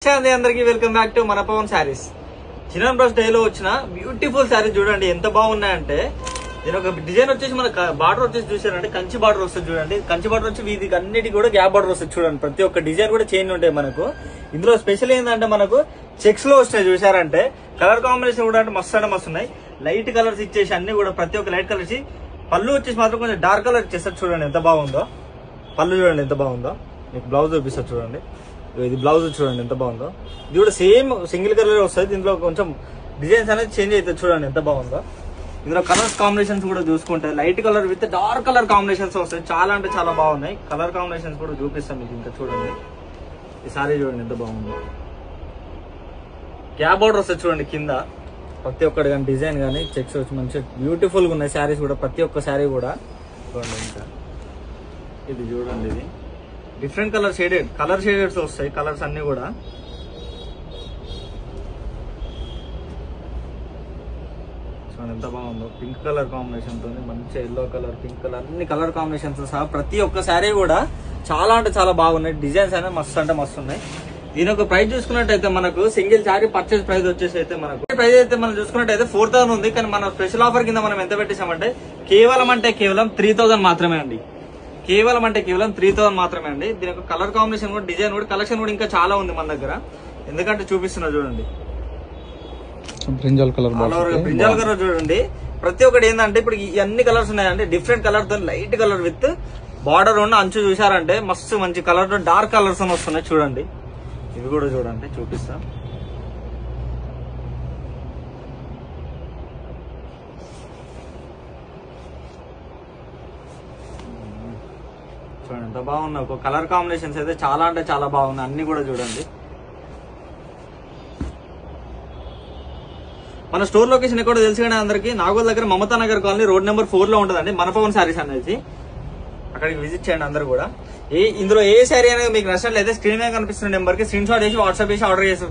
నమస్తే అండి అందరికి వెల్కమ్ బ్యాక్ టు మన పవన్ శారీస్. చిన్న బ్రష్ డే లో వచ్చిన బ్యూటిఫుల్ శారీ చూడండి ఎంత బాగున్నాయంటే, దీని ఒక డిజైన్ వచ్చేసి మన బార్డర్ వచ్చేసి చూసారంటే కంచి బార్డర్ వస్తుంది చూడండి. కంచి బార్డర్ వచ్చి వీటికి అన్నిటికీ కూడా గ్యాప్ బార్డర్ వస్తుంది చూడండి. ప్రతి ఒక్క డిజైన్ కూడా చేంజ్ ఉంటాయి మనకు. ఇందులో స్పెషల్ ఏంటంటే మనకు చెక్స్ లో వస్తాయి చూసారంటే, కలర్ కాంబినేషన్ కూడా అంటే మస్తు ఉన్నాయి. లైట్ కలర్స్ ఇచ్చేసి అన్ని కూడా ప్రతి ఒక్క లైట్ కలర్స్. పళ్ళు వచ్చేసి మాత్రం కొంచెం డార్క్ కలర్ ఇచ్చేస్తారు చూడండి ఎంత బాగుందో. పళ్ళు చూడండి ఎంత బాగుందో. మీకు బ్లౌజ్ చూపిస్తారు చూడండి. ఇది బ్లౌజ్ చూడండి ఎంత బాగుందో. ఇది కూడా సేమ్ సింగిల్ కలర్ వస్తుంది. దీంట్లో కొంచెం డిజైన్స్ అనేది చేంజ్ అవుతుంది చూడండి ఎంత బాగుందో. ఇందులో కలర్స్ కాంబినేషన్స్ కూడా చూసుకుంటే light colour with dark colour combinations వస్తాయి. చాలా అంటే చాలా బాగున్నాయి. కలర్ కాంబినేషన్స్ కూడా చూపిస్తాం మీకు. ఇంకా చూడండి ఈ సారీ చూడండి ఎంత బాగుందో. గ్యాప్ బోర్డర్ వస్తుంది చూడండి కింద. ప్రతి ఒక్కటి కానీ డిజైన్ కానీ చెక్స్ వచ్చి మంచిగా బ్యూటిఫుల్ గా ఉన్నాయి శారీస్ కూడా. ప్రతి ఒక్క శారీ కూడా చూడండి. ఇంకా ఇది చూడండి, ఇది డిఫరెంట్ కలర్ షేడెడ్స్ వస్తాయి. కలర్స్ అన్ని కూడా చూడండి ఎంత బాగుందో. పింక్ కలర్ కాంబినేషన్ తో మంచి ఎల్లో కలర్, పింక్ కలర్, అన్ని కలర్ కాంబినేషన్స్ సహా ప్రతి ఒక్క శారీ కూడా చాలా అంటే చాలా బాగున్నాయి. డిజైన్స్ అనేది మస్తు అంటే మస్తు ఉన్నాయి. దీని ఒక ప్రైస్ చూసుకున్నట్టయితే మనకు సింగిల్ శారీ పర్చేస్ ప్రైస్ వచ్చేసి అయితే మనకు ప్రైస్ అయితే మనం చూసుకున్నట్టయితే 4000 ఉంది. కానీ మన స్పెషల్ ఆఫర్ కింద మనం ఎంత పెట్టేసామంటే కేవలం 3000 మాత్రమే అండి. కేవలం 3000 మాత్రమే అండి. దీని యొక్క కలర్ కాంబినేషన్ కూడా, డిజైన్ కూడా, కలెక్షన్ కూడా ఇంకా చాలా ఉంది మన దగ్గర. ఎందుకంటే చూపిస్తున్నా చూడండి. బ్రింజాల్ కలర్ చూడండి. ప్రతి ఒక్కటి ఏంటంటే ఇప్పుడు ఈ అన్ని కలర్స్ ఉన్నాయండి. డిఫరెంట్ కలర్ తో లైట్ కలర్ విత్ బార్డర్ ఉన్న అంచు చూసారంటే మస్తు మంచి కలర్ తో డార్క్ కలర్స్ అని వస్తున్నాయి చూడండి. ఇవి కూడా చూడండి చూపిస్తా. చూడండి ఎంత బాగున్నాయి. ఒక కలర్ కాంబినేషన్స్ అయితే చాలా అంటే చాలా బాగున్నాయి. అన్ని కూడా చూడండి. మన స్టోర్ లొకేషన్ ఎక్కడో తెలుసు కానీ అందరికి, నాగోల్ దగ్గర Mamata Nagar colony road number 4 లో ఉంటుందండి మన పవన్ శారీస్ అనేది. అక్కడికి విజిట్ చేయండి అందరు కూడా. ఇందులో ఏ శారీ అనేది మీకు నచ్చినట్లయితే స్క్రీన్ మీద కనిపిస్తున్న నెంబర్ కి స్క్రీన్ షాట్ చేసి వాట్సాప్ చేసి ఆర్డర్ చేసి